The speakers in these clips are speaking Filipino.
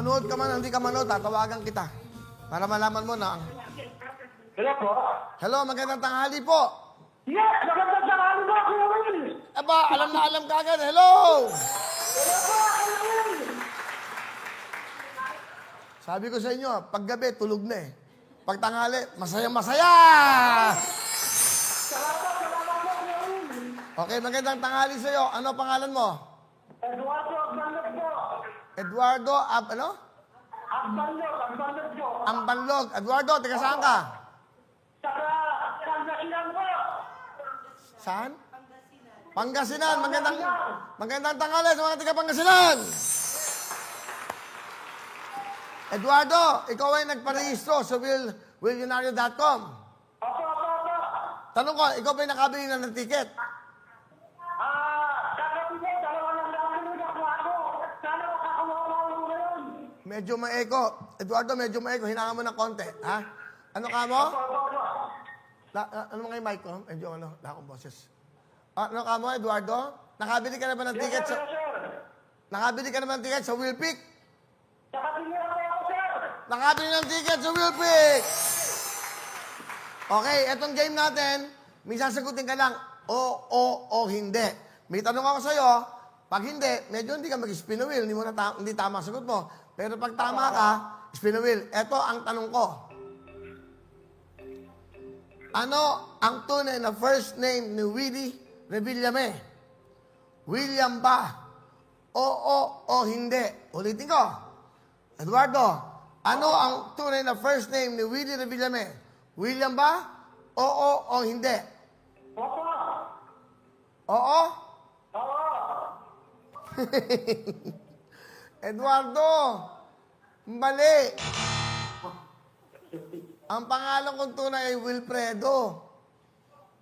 Manood ka man, hindi ka manood, tatawagan kita. Para malaman mo na. Hello po? Hello, magandang tanghali po. Yes, magandang tanghali po, Kuya Will. Aba, alam na alam ka agad. Hello! Hello po, Kuya Will. Sabi ko sa inyo, paggabi, tulog na eh. Pag tanghali, masaya-masaya! Salamat po, Kuya Will. Okay, magandang tanghali sa iyo. Ano pangalan mo? Eduardo Agbanlog po. Eduardo, ano? Agbanlog po. Ambanlog. Eduardo, taga saan ka? Saka, Pangasinan po. Saan? Pangasinan. Magandang tanghali sa mga taga Pangasinan. Eduardo, ikaw ay nagparehistro sa willionario.com. Opo. Tanong ko, ikaw ba nakabili na ng ticket? Kagabi po, dalawa lang nakalimutan po ako. Sana makakuha ko ngayon. Medyo maeko. Eduardo, medyo maeko. Hinangan mo ng konti. Ha? Ano ka mo? Opo. Ano mga yung mic ko? Medyo wala akong boses. Ano ka mo, Eduardo? Nakabili ka na ba ng ticket sa... Sir. Nakabili ka na ba ng ticket sa Willpick? Nakabili na po ako, sir. Nakabili ng ticket sa Willpick! Okay, etong game natin, may sasagutin ka lang, o hindi. May tanong ako sa'yo, pag hindi, medyo hindi ka mag-spin a wheel, hindi tama ang sagot mo. Pero pag tama ka, spin a wheel. Ito ang tanong ko. Ano ang tunay na first name ni Willie Revillame? William ba? O hindi? Ulitin ko. Eduardo, ano ang tunay na first name ni Willie Revillame? William ba? O hindi? Opo. Oo? Oo. Eduardo, mali. Ang pangalan kong tunay ay Wilfredo.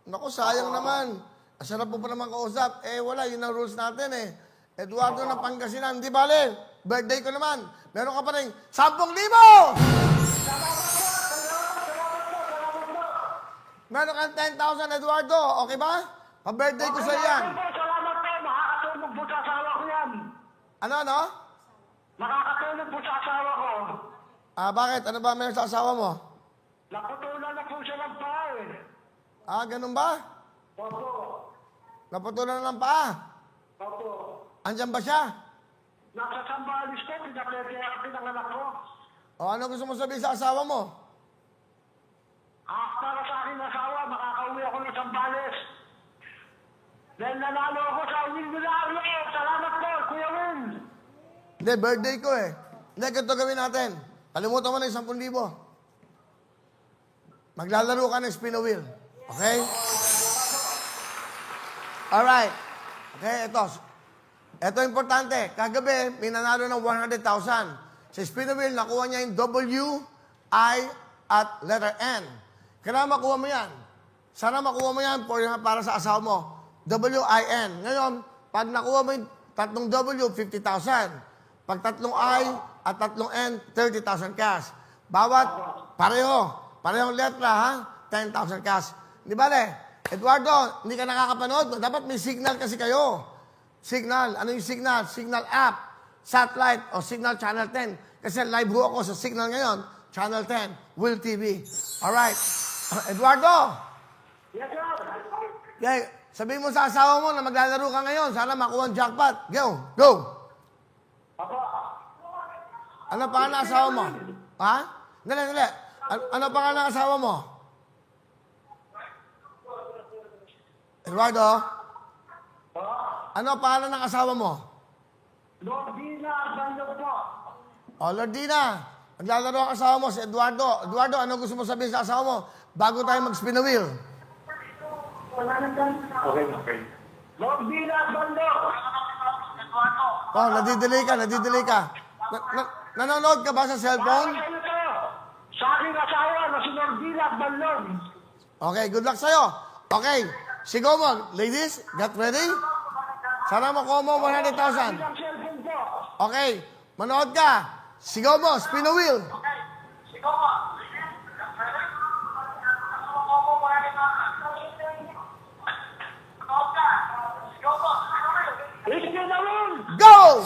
Naku, sayang naman. Asarap po pa naman kausap. Wala, yun ang rules natin eh. Eduardo ng Pangasinan. Di bale, birthday ko naman. Meron ka pa rin 10,000! Meron kang 10,000, Eduardo. Okay ba? Pa-birthday ko sa yan. Salamat po. Makakatulog po sa asawa ko yan. Ano? Makakatulog po sa asawa ko. Bakit? Ano ba meron sa asawa mo? Naputulan na po siya ng paa eh. Ganun ba? Opo. Naputulan na ng paa. Opo. Andyan ba siya? Nasa Sambales ko, pinanganak ko. Ano gusto mo sabihin sa asawa mo? Para sa aking asawa, makakauwi ako ng Sambales. Dahil nanalo ako sa Willionario. Salamat po, Kuya Will. Hindi, birthday ko eh. Hindi, ganito gawin natin. Kalimutan mo na yung 10,000. Maglalaro ka ng spin a wheel. Okay? Alright. Okay, ito. Ito importante. Kagabi, may nanalo ng 100,000. Sa spin a wheel, nakuha niya yung W, I, at letter N. Kailangan makuha mo yan. Sana makuha mo yan para sa asawa mo. W-I-N. Ngayon, pag nakuha mo yung tatlong W, 50,000. Pag tatlong I at tatlong N, 30,000 cash. Bawat parehong letra, ha? 10,000 cash. Di ba, Eduardo, hindi ka nakakapanood. Dapat may signal kasi kayo. Signal. Ano yung signal? Signal app, satellite, o signal channel 10. Kasi live ho ako sa signal ngayon. Channel 10, Will TV. Alright. Eduardo. Yes, sir. Okay, sabihin mo sa asawa mo na maglalaro ka ngayon. Sana makuha ang jackpot. Go. Opo. Ano pangalan ng asawa mo? Ha? Dali. Ano pangalan ng asawa mo? Eduardo? Ano pangalan ng asawa mo? Lordina Agbanlog po. Lordina. Maglalaro ang asawa mo si Eduardo. Eduardo, ano gusto mo sabihin sa asawa mo bago tayo mag-spin a wheel? Okay. Lordina Agbanlog. Nadidelay ka. Nanonood ka ba sa cellphone? Sa aking asawa na si Lordina Agbanlog. Okay, good luck sa'yo. Okay, sigaw mo. Ladies, get ready? Sana makuha mo 100,000. Ang cellphone po. Okay, manood ka. Sigaw mo, spin a wheel. Spin a wheel. Go!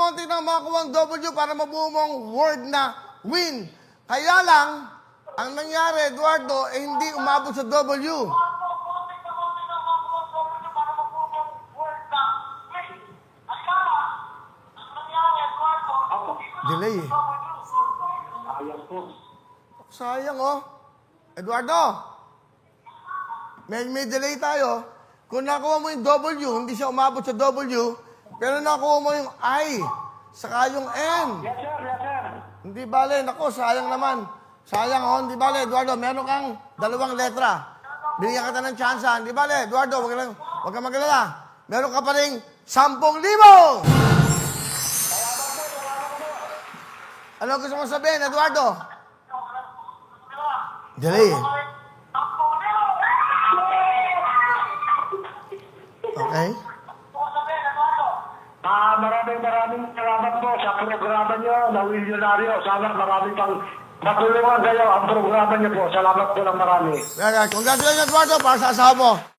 kumonti ng makakuha ang W para mabuo mong word na win. Kaya lang, ang nangyari, Eduardo, hindi umabot sa W. Delay eh. Sayang po. Sayang oh. Eduardo, may delay tayo. Kung nakuha mo yung W, hindi siya umabot sa W, pero nakuha mo yung I, saka yung N. Yes, sir. Yes, sir. Hindi bale, nako, sayang naman. Sayang oh, hindi bale, Eduardo, meron kang 2 letra. Binigyan kita ng tsansa. Hindi bale, Eduardo, wag kang magalala. Meron ka pa rin 10,000! Ano gusto mo sabihin, Eduardo? Delay eh. Okay? Maraming salamat po sa programa niyo na Milyonaryo. Sana marami pang matulungan kayo ang programa niyo po. Salamat po ng marami. Congratulations, Eduardo, para sa asawa mo.